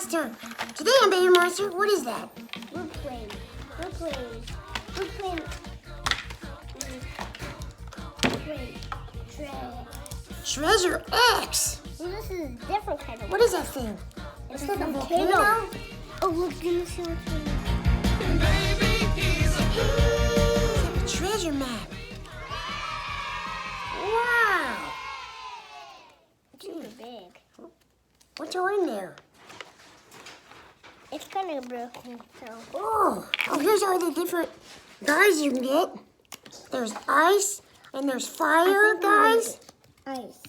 Monster. Today on Baby Monster, what is that? We're playing Treasure X. Well, this is a different kind of. What is that thing? It's like a volcano. volcano? Oh, look, you see what's in there? It's like a treasure map. Wow. It's super big. What's all in there? It's kind of broken, so. Oh, here's all the different guys you can get. There's ice and there's fire guys. Ice.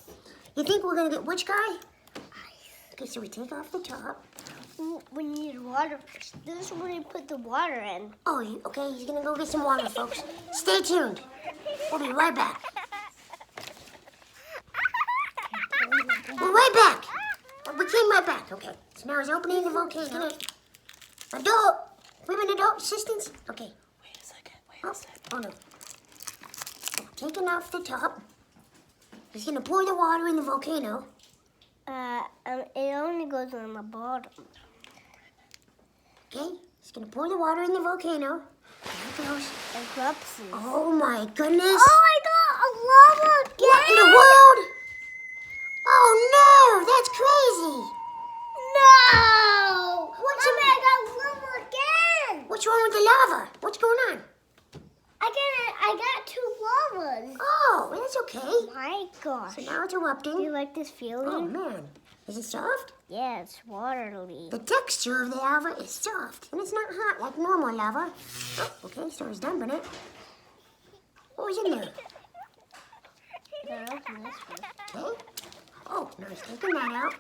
You think we're gonna get which guy? Ice. Okay, so we take off the top. We need water first. This is where you put the water in. Oh, okay, he's gonna go get some water, folks. Stay tuned. We'll be right back. We're right back. We came right back. Okay, so now he's opening the volcano. Women adult assistants. Okay. Wait a second. Oh no. Taking off the top. He's gonna pour the water in the volcano. It only goes on the bottom. Okay, he's gonna pour the water in the volcano. There it goes. Eruptions. Oh my goodness. Oh, I got a lava again. What in the world? Oh no, that's crazy. No! What's Mommy, I got lava again. What's wrong with the lava? What's going on? I got 2 lavas. Oh, well, that's okay. Oh my gosh. So now it's Do erupting. you like this feeling? Oh man, is it soft? Yeah, it's watery. The texture of the lava is soft, and it's not hot like normal lava. Oh, okay, so he's dumping it. What was in there? I gotta open this one. Okay. Oh, now he's taking that out.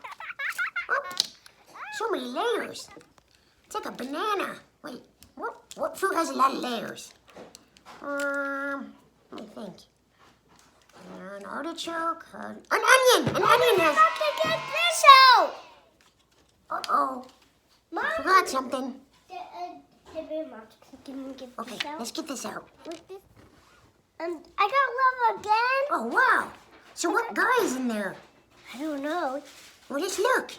Oh, so many layers. It's like a banana. Wait, what fruit has a lot of layers? Let me think. An artichoke, an onion. An onion has. Have to get this out. Uh-oh. Mom. I forgot something. Okay, Okay, let's get this out. I got lava again. Oh, wow. So what guy is in there? I don't know. Well, just look.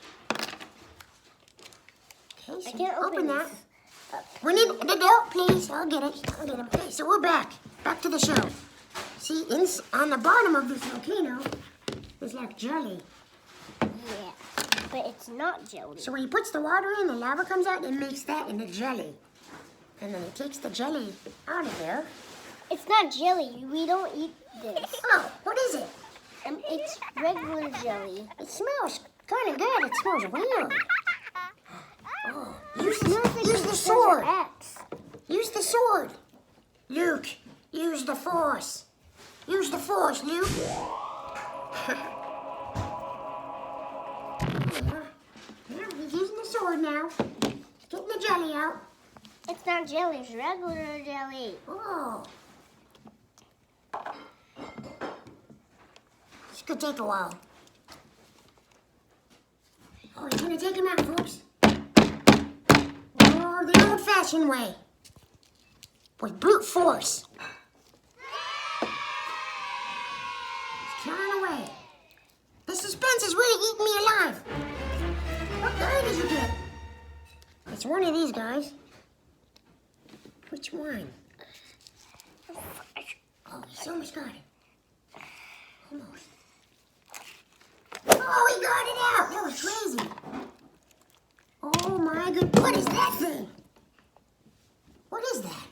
Okay, so I can't open that. this. We need the adult, please. I'll get it. Okay, so we're back. Back to the show. See, on the bottom of this volcano, there's like jelly. Yeah, but it's not jelly. So when he puts the water in, the lava comes out and makes that into jelly. And then he takes the jelly out of there. It's not jelly. We don't eat this. Oh, what is it? It's regular jelly. It smells kind of good. It smells weird. Oh, use the sword. X. Use the sword. Luke, use the force. Use the force, Luke. He's using the sword now. He's getting the jelly out. It's not jelly. It's regular jelly. Oh. This could take a while. Oh, he's gonna take him out, folks. Oh, the old-fashioned way. With brute force. He's carrying away. The suspense is really eating me alive. What guy did you get? It's one of these guys. Which one? Oh, he's almost got it. Almost. Oh, he got it out. That was crazy. Oh my goodness. What is that thing? What is that?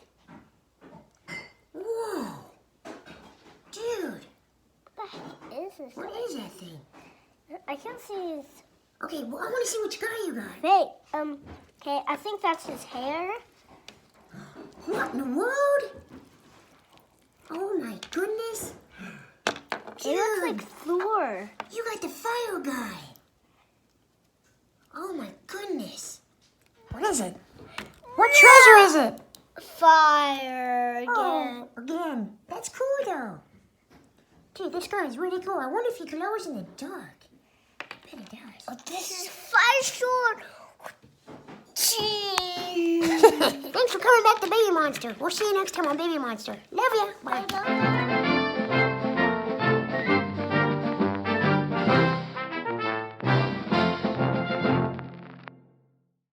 Whoa. Dude. What the heck is this? What is that thing? I can't see his... Okay, well, I want to see which guy you got. Wait, okay, I think that's his hair. What in the world? Oh my goodness. It looks like Thor. You got the fire guy. Oh my goodness. What is it? What treasure is it? Fire again. Oh, again. That's cool though. Dude, this guy is really cool. I wonder if he glows in the dark. I bet he does. Oh, this is fire sword. Thanks for coming back to Baby Monster. We'll see you next time on Baby Monster. Love ya. Bye. Bye.